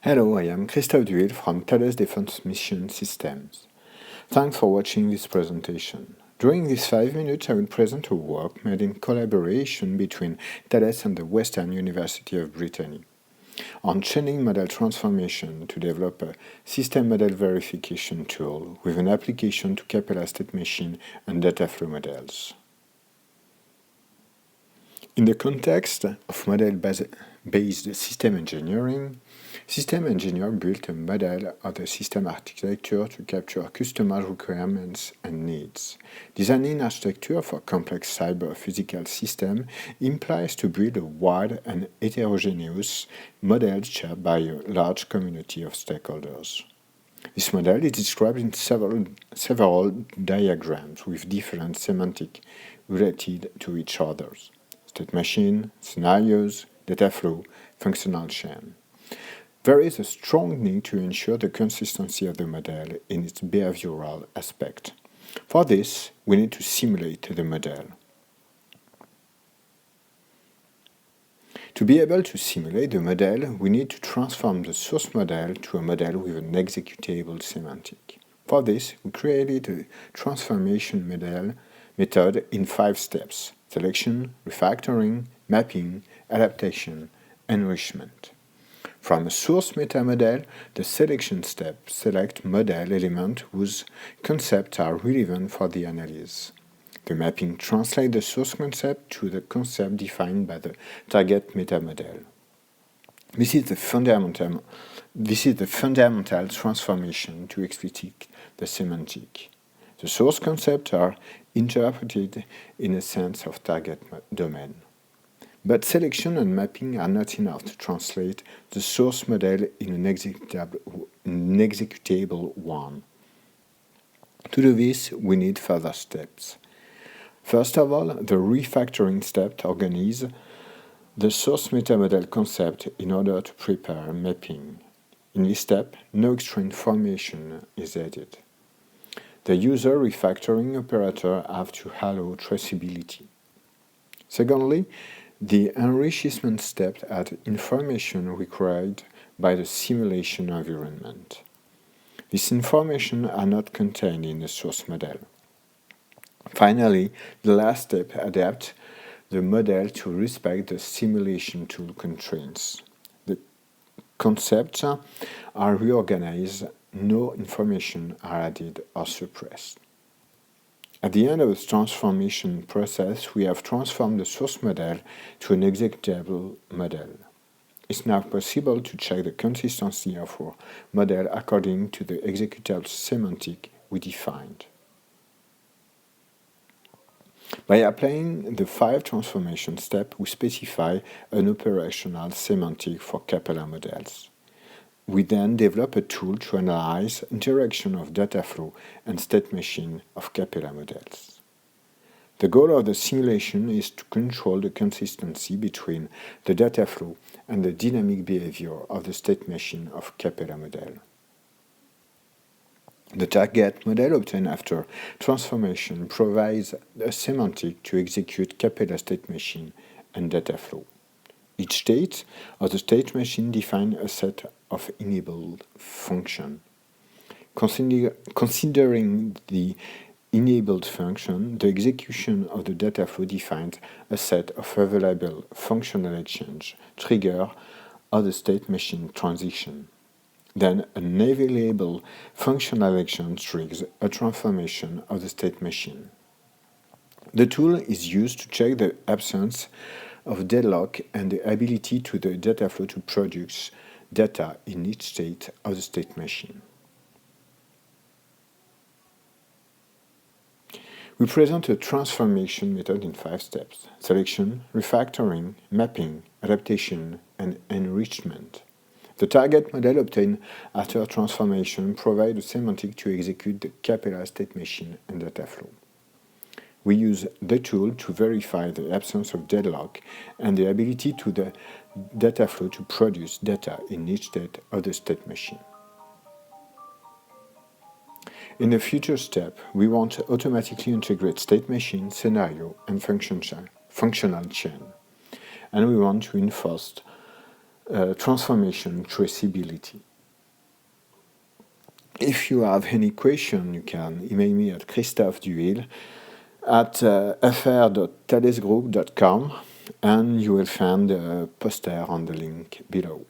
Hello, I am Christophe Duil from Thales Defense Mission Systems. Thanks for watching this presentation. During these 5 minutes, I will present a work made in collaboration between Thales and the Western University of Brittany on chaining model transformation to develop a system model verification tool with an application to Capella state machine and data flow models. In the context of model-based system engineer built a model of the system architecture to capture customer requirements and needs. Designing architecture for complex cyber-physical systems implies to build a wide and heterogeneous model shared by a large community of stakeholders. This model is described in several diagrams with different semantics related to each other: state machine, scenarios, data flow, functional chain. There is a strong need to ensure the consistency of the model in its behavioral aspect. For this, we need to simulate the model. To be able to simulate the model, we need to transform the source model to a model with an executable semantic. For this, we created a transformation method in 5 steps: selection, refactoring, mapping, adaptation, enrichment. From a source metamodel, the selection step selects model elements whose concepts are relevant for the analysis. The mapping translates the source concept to the concept defined by the target metamodel. This is the fundamental transformation to explicit the semantic. The source concepts are interpreted in a sense of target domain. But selection and mapping are not enough to translate the source model in an executable one. To do this, we need further steps. First of all, the refactoring step organizes the source metamodel concept in order to prepare mapping. In this step, no extra information is added. The user refactoring operator have to allow traceability. Secondly, the enrichment step adds information required by the simulation environment. This information are not contained in the source model. Finally, the last step adapts the model to respect the simulation tool constraints. The concepts are reorganized, no information are added or suppressed. At the end of the transformation process, we have transformed the source model to an executable model. It's now possible to check the consistency of our model according to the executable semantic we defined. By applying the 5 transformation steps, we specify an operational semantic for Capella models. We then develop a tool to analyze interaction of data flow and state machine of Capella models. The goal of the simulation is to control the consistency between the data flow and the dynamic behavior of the state machine of Capella model. The target model obtained after transformation provides a semantic to execute Capella state machine and data flow. Each state of the state machine defines a set of enabled functions. Considering the enabled function, the execution of the data flow defines a set of available functional exchange, trigger of the state machine transition. Then an available functional action triggers a transformation of the state machine. The tool is used to check the absence of deadlock and the ability to the data flow to produce data in each state of the state machine. We present a transformation method in 5 steps: selection, refactoring, mapping, adaptation, and enrichment. The target model obtained after transformation provides a semantic to execute the Capella state machine and data flow. We use the tool to verify the absence of deadlock and the ability to the data flow to produce data in each state of the state machine. In the future step, we want to automatically integrate state machine, scenario, and functional chain. And we want to enforce transformation traceability. If you have any question, you can email me at christopheduil@fr.thalesgroup.com, and you will find a poster on the link below.